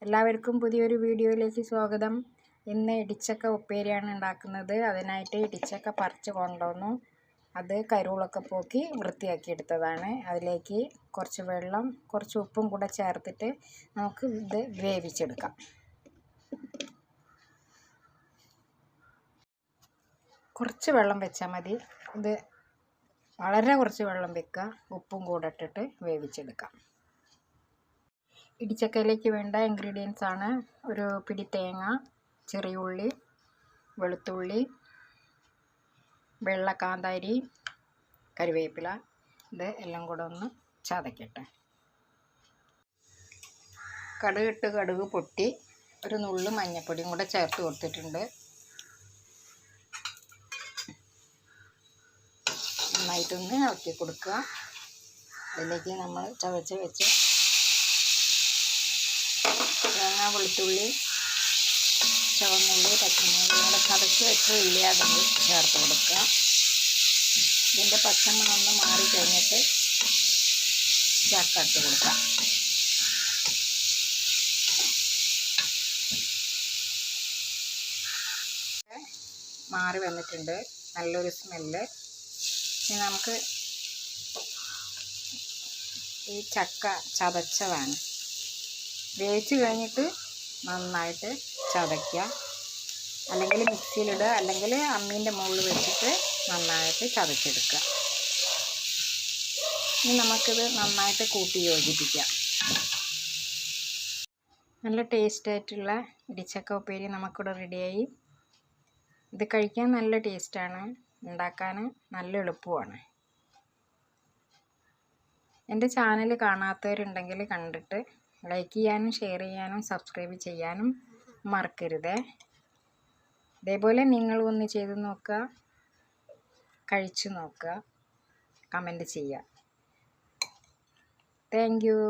എല്ലാവർക്കും പുതിയൊരു വീഡിയോയിലേക്ക് സ്വാഗതം. ഇന്ന് ഇടിച്ചക്ക ഉപ്പേരിയാണ് ഉണ്ടാക്കുന്നത്. അതിനായിട്ട് ഇടിച്ചക്ക പറിച്ച് കൊണ്ടുവന്നു. അത് കരുളൊക്കെ പോക്കി വൃത്തിയാക്കി എടുത്തതാണ്. അതിലേക്ക് കുറച്ച് വെള്ളം കുറച്ച് ഉപ്പും കൂടെ ചേർത്തിട്ട് നമുക്ക് ഇത് വേവിച്ചെടുക്കാം. കുറച്ച് വെള്ളം വെച്ചാൽ മതി. ഇത് വളരെ കുറച്ച് വെള്ളം വെക്കുക. ഉപ്പും കൂടെ ഇട്ടിട്ട് വേവിച്ചെടുക്കാം. ഇടിച്ചക്കയിലേക്ക് വേണ്ട ഇൻഗ്രീഡിയൻസ് ആണ് ഒരു പിടി തേങ്ങ, ചെറിയ ഉള്ളി, വെളുത്തുള്ളി, വെള്ള കാന്താരി, കറിവേപ്പില. ഇത് എല്ലാം കൂടെ ഒന്ന് ചതക്കട്ടെ. കടുക് പൊട്ടി ഒരു നുള്ളു മഞ്ഞൾപ്പൊടിയും കൂടെ ചേർത്ത് കൊടുത്തിട്ടുണ്ട്. നന്നായിട്ടൊന്ന് ഇളക്കി കൊടുക്കുക. അതിലേക്ക് നമ്മൾ ചതച്ച് വെച്ച് തേങ്ങ, വെളുത്തുള്ളി, ചുവന്നുള്ളി, പച്ചമുളക് കൂടെ ചതച്ച് വെച്ച് ഇല്ലാതെ ചേർത്ത് കൊടുക്കുക. ഇതിൻ്റെ പച്ചമണം ഒന്ന് മാറി കഴിഞ്ഞിട്ട് ചക്ക ഇട്ട് കൊടുക്കാം. മാറി വന്നിട്ടുണ്ട്, നല്ലൊരു സ്മെല്ല്. ഇനി നമുക്ക് ഈ ചക്ക ചതച്ചതാണ് വേവിച്ച് കഴിഞ്ഞിട്ട് നന്നായിട്ട് ചതയ്ക്കുക. അല്ലെങ്കിൽ മിക്സിയിലിടുക, അല്ലെങ്കിൽ അമ്മീൻ്റെ മുകളിൽ വെച്ചിട്ട് നന്നായിട്ട് ചതച്ചെടുക്കുക. ഇനി നമുക്കിത് നന്നായിട്ട് കൂട്ടി യോജിപ്പിക്കാം. നല്ല ടേസ്റ്റായിട്ടുള്ള ഇടിച്ചക്ക ഉപ്പേരി നമുക്കിവിടെ റെഡിയായി. ഇത് കഴിക്കാൻ നല്ല ടേസ്റ്റാണ്, ഉണ്ടാക്കാൻ നല്ല എളുപ്പമാണ്. എൻ്റെ ചാനൽ കാണാത്തവരുണ്ടെങ്കിൽ കണ്ടിട്ട് ലൈക്ക് ചെയ്യാനും ഷെയർ ചെയ്യാനും സബ്സ്ക്രൈബ് ചെയ്യാനും മറക്കരുതേ. ഇതേപോലെ നിങ്ങളും ഒന്ന് ചെയ്ത് നോക്കുക, കഴിച്ചു നോക്കുക, കമൻറ്റ് ചെയ്യുക. Thank you.